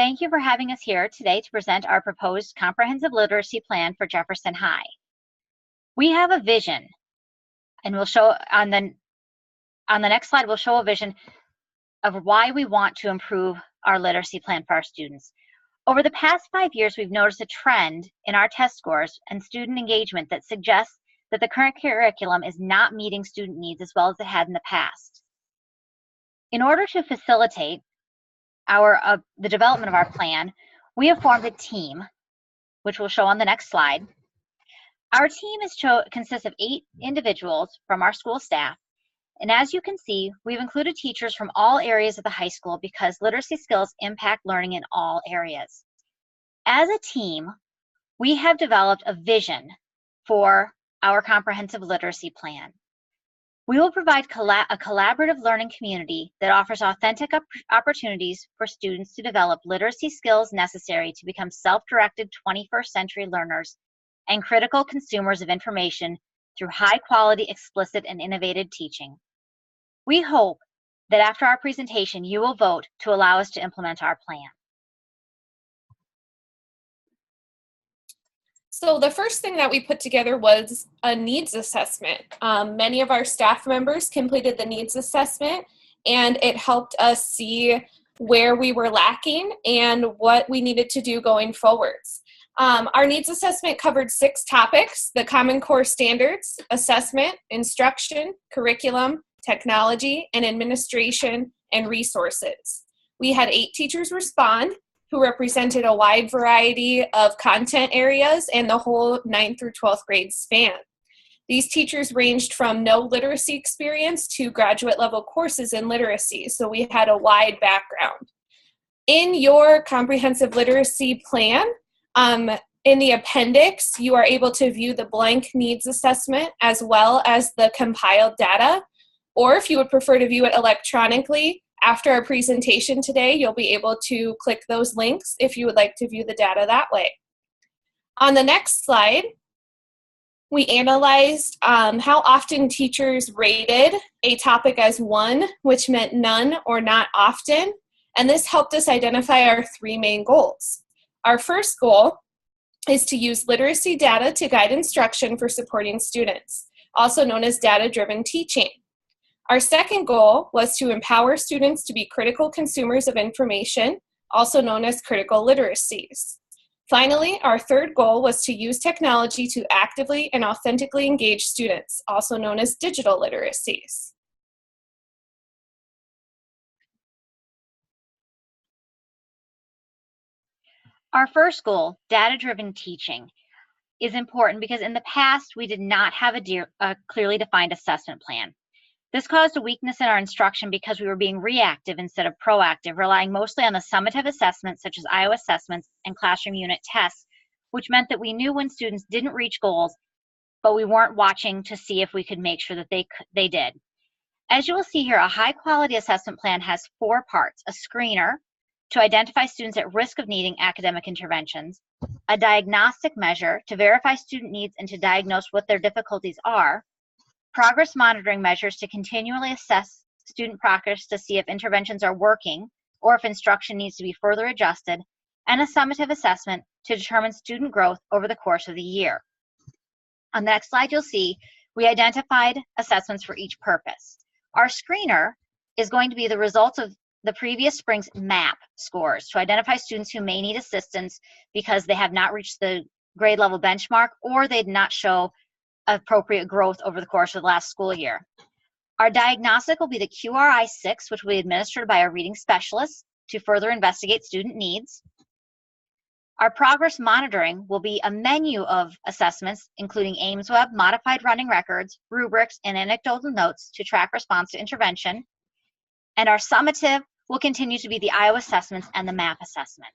Thank you for having us here today to present our proposed comprehensive literacy plan for Jefferson High. We have a vision, and we'll show on the next slide, we'll show a vision of why we want to improve our literacy plan for our students. Over the past 5 years, we've noticed a trend in our test scores and student engagement that suggests that the current curriculum is not meeting student needs as well as it had in the past. In order to facilitate the development of our plan, we have formed a team, which we'll show on the next slide. Our team consists of 8 individuals from our school staff, and as you can see, we've included teachers from all areas of the high school because literacy skills impact learning in all areas. As a team, we have developed a vision for our comprehensive literacy plan. We will provide a collaborative learning community that offers authentic opportunities for students to develop literacy skills necessary to become self-directed 21st century learners and critical consumers of information through high-quality, explicit, and innovative teaching. We hope that after our presentation, you will vote to allow us to implement our plan. So the first thing that we put together was a needs assessment. Many of our staff members completed the needs assessment, and it helped us see where we were lacking and what we needed to do going forwards. Our needs assessment covered 6 topics: the Common Core standards, assessment, instruction, curriculum, technology, and administration and resources. We had 8 teachers respond, who represented a wide variety of content areas and the whole 9th through 12th grade span. These teachers ranged from no literacy experience to graduate level courses in literacy, so we had a wide background. In your comprehensive literacy plan, in the appendix, you are able to view the blank needs assessment as well as the compiled data, or if you would prefer to view it electronically, after our presentation today, you'll be able to click those links if you would like to view the data that way. On the next slide, we analyzed how often teachers rated a topic as 1, which meant none or not often, and this helped us identify our 3 main goals. Our first goal is to use literacy data to guide instruction for supporting students, also known as data-driven teaching. Our second goal was to empower students to be critical consumers of information, also known as critical literacies. Finally, our third goal was to use technology to actively and authentically engage students, also known as digital literacies. Our first goal, data-driven teaching, is important because in the past, we did not have a clearly defined assessment plan. This caused a weakness in our instruction because we were being reactive instead of proactive, relying mostly on the summative assessments such as IO assessments and classroom unit tests, which meant that we knew when students didn't reach goals, but we weren't watching to see if we could make sure that they did. As you will see here, a high-quality assessment plan has 4 parts: a screener to identify students at risk of needing academic interventions, a diagnostic measure to verify student needs and to diagnose what their difficulties are, progress monitoring measures to continually assess student progress to see if interventions are working or if instruction needs to be further adjusted, and a summative assessment to determine student growth over the course of the year. On the next slide, you'll see we identified assessments for each purpose. Our screener is going to be the results of the previous spring's MAP scores to identify students who may need assistance because they have not reached the grade level benchmark or they did not show appropriate growth over the course of the last school year. Our diagnostic will be the QRI-6, which will be administered by our reading specialists to further investigate student needs. Our progress monitoring will be a menu of assessments, including AIMSweb, modified running records, rubrics, and anecdotal notes to track response to intervention. And our summative will continue to be the IO assessments and the MAP assessment.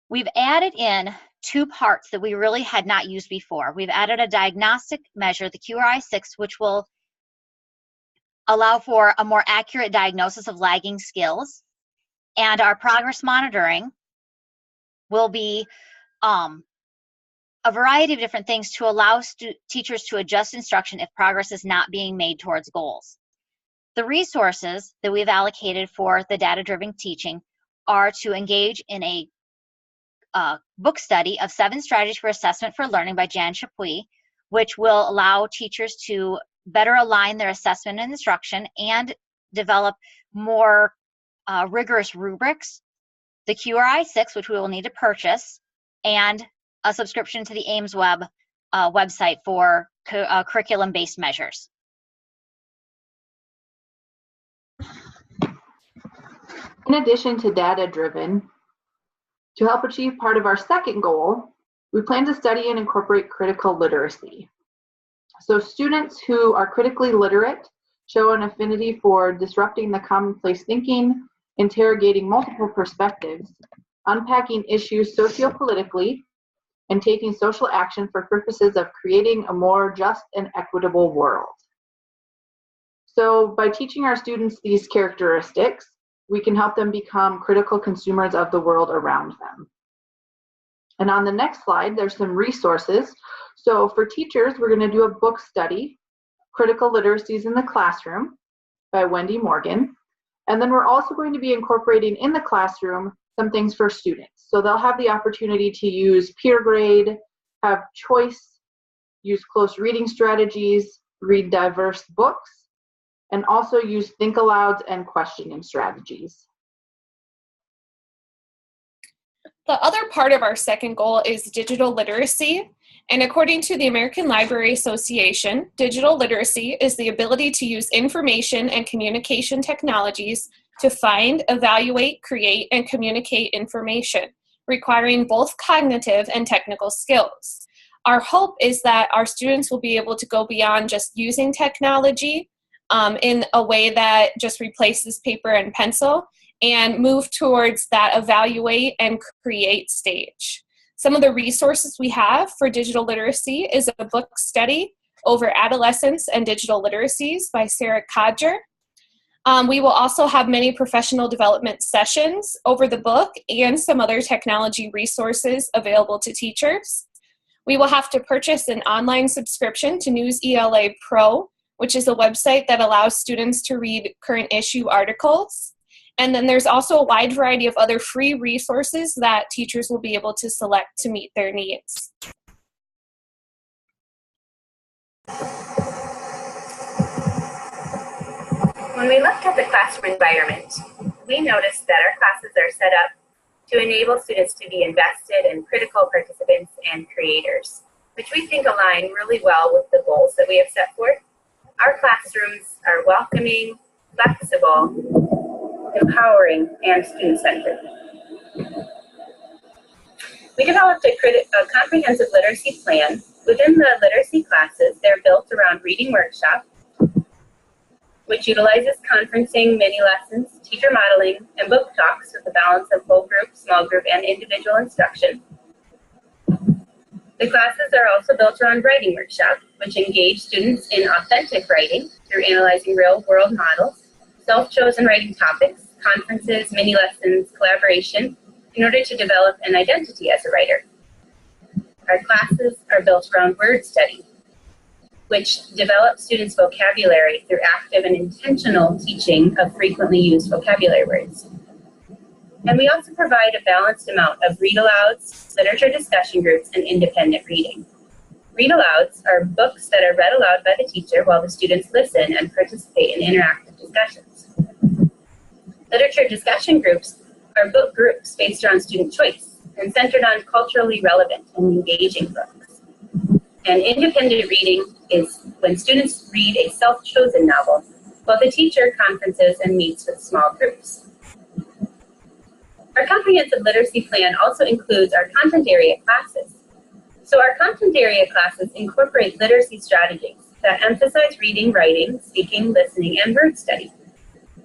We've added in 2 parts that we really had not used before. We've added a diagnostic measure, the QRI-6, which will allow for a more accurate diagnosis of lagging skills. And our progress monitoring will be a variety of different things to allow teachers to adjust instruction if progress is not being made towards goals. The resources that we've allocated for the data-driven teaching are to engage in a book study of 7 Strategies for Assessment for Learning by Jan Chapuis, which will allow teachers to better align their assessment and instruction and develop more rigorous rubrics, the QRI-6, which we will need to purchase, and a subscription to the AIMSweb website for curriculum-based measures. In addition to data-driven, to help achieve part of our second goal, we plan to study and incorporate critical literacy. So students who are critically literate show an affinity for disrupting the commonplace thinking, interrogating multiple perspectives, unpacking issues sociopolitically, and taking social action for purposes of creating a more just and equitable world. So by teaching our students these characteristics, we can help them become critical consumers of the world around them. And on the next slide, there's some resources. So for teachers, we're going to do a book study, Critical Literacies in the Classroom by Wendy Morgan. And then we're also going to be incorporating in the classroom some things for students. So they'll have the opportunity to use peer grade, have choice, use close reading strategies, read diverse books, and also use think alouds and questioning strategies. The other part of our second goal is digital literacy. And according to the American Library Association, digital literacy is the ability to use information and communication technologies to find, evaluate, create, and communicate information, requiring both cognitive and technical skills. Our hope is that our students will be able to go beyond just using technology in a way that just replaces paper and pencil and move towards that evaluate and create stage. Some of the resources we have for digital literacy is a book study over adolescence and digital literacies by Sarah Codger. We will also have many professional development sessions over the book and some other technology resources available to teachers. We will have to purchase an online subscription to News ELA Pro, which is a website that allows students to read current issue articles. And then there's also a wide variety of other free resources that teachers will be able to select to meet their needs. When we looked at the classroom environment, we noticed that our classes are set up to enable students to be invested and critical participants and creators, which we think align really well with the goals that we have set forth. Our classrooms are welcoming, flexible, empowering, and student-centered. We developed a comprehensive literacy plan. Within the literacy classes, they're built around reading workshop, which utilizes conferencing, mini lessons, teacher modeling, and book talks with a balance of whole group, small group, and individual instruction. The classes are also built around writing workshop, which engage students in authentic writing through analyzing real-world models, self-chosen writing topics, conferences, mini lessons, collaboration, in order to develop an identity as a writer. Our classes are built around word study, which develops students' vocabulary through active and intentional teaching of frequently used vocabulary words. And we also provide a balanced amount of read-alouds, literature discussion groups, and independent reading. Read-alouds are books that are read aloud by the teacher while the students listen and participate in interactive discussions. Literature discussion groups are book groups based around student choice and centered on culturally relevant and engaging books. And independent reading is when students read a self-chosen novel while the teacher conferences and meets with small groups. Our comprehensive literacy plan also includes our content area classes. So our content area classes incorporate literacy strategies that emphasize reading, writing, speaking, listening, and word study.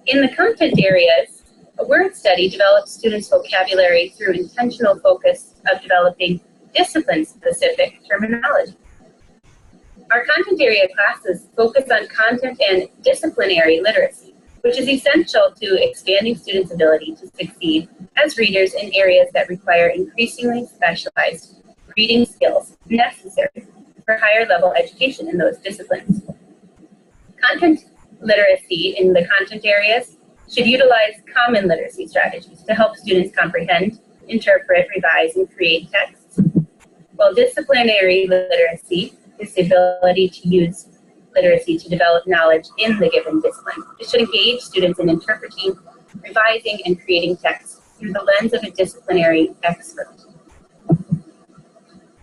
In the content areas, a word study develops students' vocabulary through intentional focus of developing discipline-specific terminology. Our content area classes focus on content and disciplinary literacy, which is essential to expanding students' ability to succeed as readers in areas that require increasingly specialized reading skills necessary for higher level education in those disciplines. Content literacy in the content areas should utilize common literacy strategies to help students comprehend, interpret, revise, and create texts, while disciplinary literacy is the ability to use literacy to develop knowledge in the given discipline. It should engage students in interpreting, revising, and creating texts through the lens of a disciplinary expert.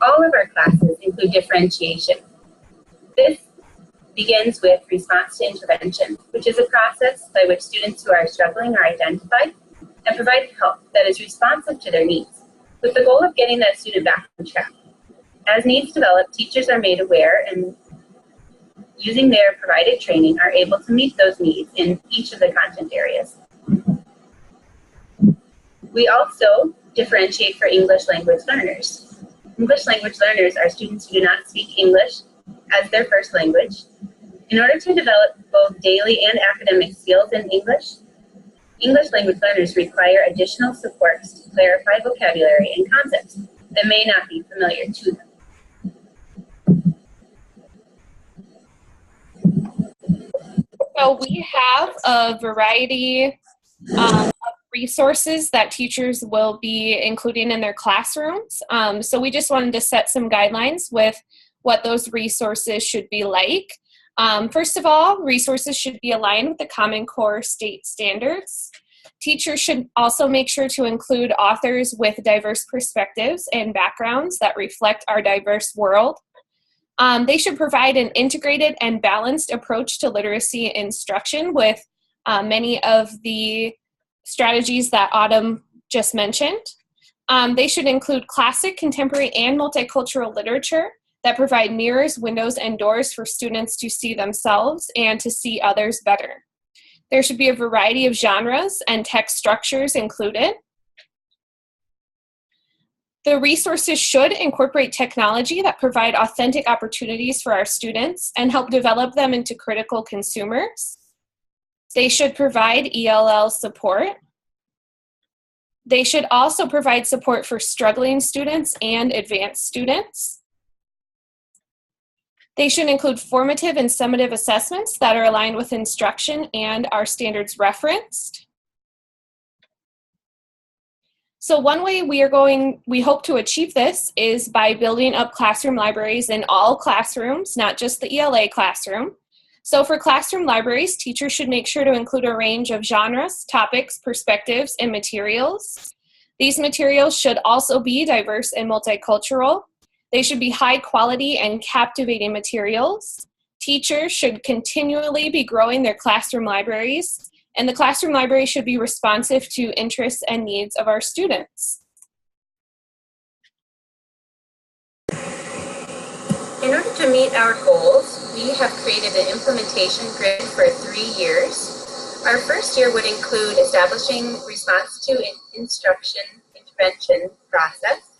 All of our classes include differentiation. This begins with response to intervention, which is a process by which students who are struggling are identified and provide help that is responsive to their needs, with the goal of getting that student back on track. As needs develop, teachers are made aware and, using their provided training, are able to meet those needs in each of the content areas. We also differentiate for English language learners. English language learners are students who do not speak English as their first language. In order to develop both daily and academic skills in English, English language learners require additional supports to clarify vocabulary and concepts that may not be familiar to them. So we have a variety of resources that teachers will be including in their classrooms. So we just wanted to set some guidelines with what those resources should be like. First of all, resources should be aligned with the Common Core state standards. Teachers should also make sure to include authors with diverse perspectives and backgrounds that reflect our diverse world. They should provide an integrated and balanced approach to literacy instruction with many of the strategies that Autumn just mentioned. They should include classic, contemporary, and multicultural literature that provide mirrors, windows, and doors for students to see themselves and to see others better. There should be a variety of genres and text structures included. The resources should incorporate technology that provide authentic opportunities for our students and help develop them into critical consumers. They should provide ELL support. They should also provide support for struggling students and advanced students. They should include formative and summative assessments that are aligned with instruction and our standards referenced. So one way we hope to achieve this is by building up classroom libraries in all classrooms, not just the ELA classroom. So for classroom libraries, teachers should make sure to include a range of genres, topics, perspectives, and materials. These materials should also be diverse and multicultural. They should be high quality and captivating materials. Teachers should continually be growing their classroom libraries, and the classroom library should be responsive to interests and needs of our students. In order to meet our goals, we have created an implementation grid for 3 years. Our first year would include establishing response to instruction intervention process.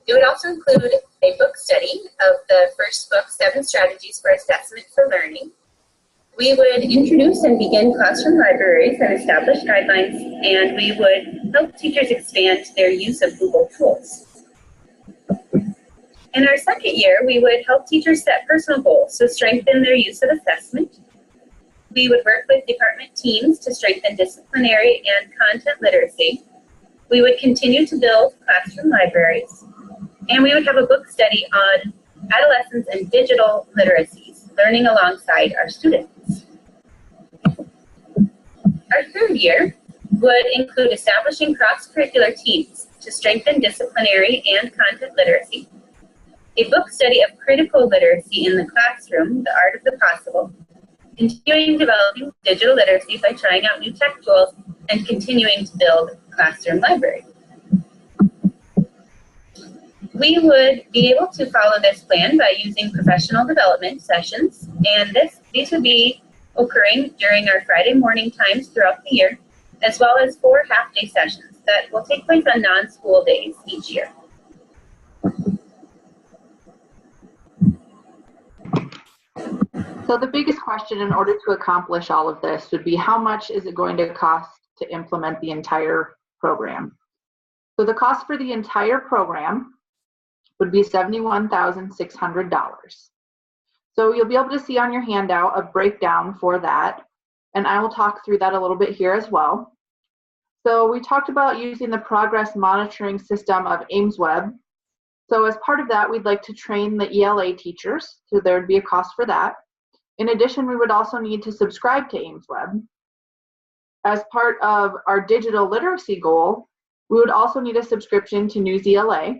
It would also include a book study of the first book, 7 Strategies for Assessment for Learning. We would introduce and begin classroom libraries and establish guidelines, and we would help teachers expand their use of Google tools. In our second year, we would help teachers set personal goals to strengthen their use of assessment. We would work with department teams to strengthen disciplinary and content literacy. We would continue to build classroom libraries. And we would have a book study on adolescence and digital literacies, learning alongside our students. Our third year would include establishing cross-curricular teams to strengthen disciplinary and content literacy, a book study of critical literacy in the classroom, the art of the possible, continuing developing digital literacy by trying out new tech tools, and continuing to build classroom libraries. We would be able to follow this plan by using professional development sessions, and these would be occurring during our Friday morning times throughout the year, as well as 4 half-day sessions that will take place on non-school days each year. So the biggest question in order to accomplish all of this would be, how much is it going to cost to implement the entire program? So the cost for the entire program would be $71,600. So you'll be able to see on your handout a breakdown for that. and I will talk through that a little bit here as well. So we talked about using the progress monitoring system of AimsWeb. So as part of that, we'd like to train the ELA teachers, so there would be a cost for that. In addition, we would also need to subscribe to AimsWeb. As part of our digital literacy goal, we would also need a subscription to News ELA.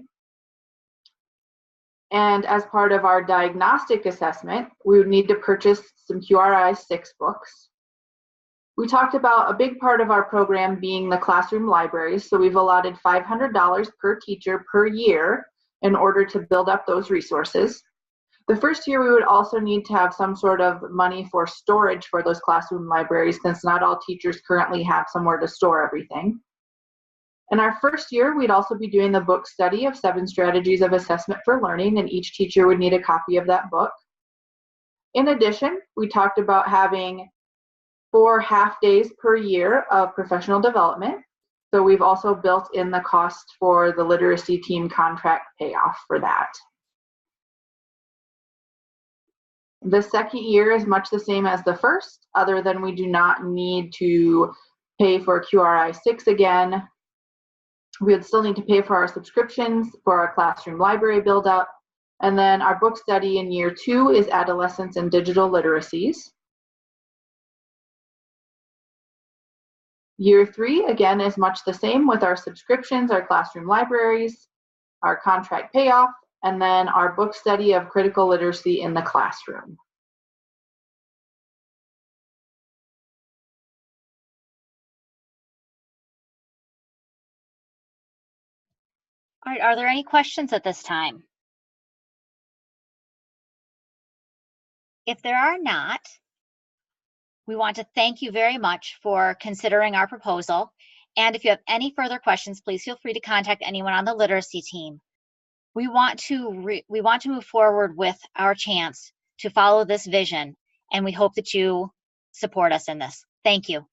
And as part of our diagnostic assessment, we would need to purchase some QRI-6 books. We talked about a big part of our program being the classroom libraries, so we've allotted $500 per teacher per year in order to build up those resources. The first year we would also need to have some sort of money for storage for those classroom libraries, since not all teachers currently have somewhere to store everything. In our first year, we'd also be doing the book study of 7 Strategies of Assessment for Learning, and each teacher would need a copy of that book. In addition, we talked about having 4 half days per year of professional development. So we've also built in the cost for the literacy team contract payoff for that. The second year is much the same as the first, other than we do not need to pay for QRI-6 again. We would still need to pay for our subscriptions, for our classroom library build-up, and then our book study in year 2 is adolescence and digital literacies. Year 3, again, is much the same with our subscriptions, our classroom libraries, our contract payoff, and then our book study of critical literacy in the classroom. All right, are there any questions at this time? If there are not, we want to thank you very much for considering our proposal. And if you have any further questions, please feel free to contact anyone on the literacy team. We want to move forward with our chance to follow this vision, and we hope that you support us in this. Thank you.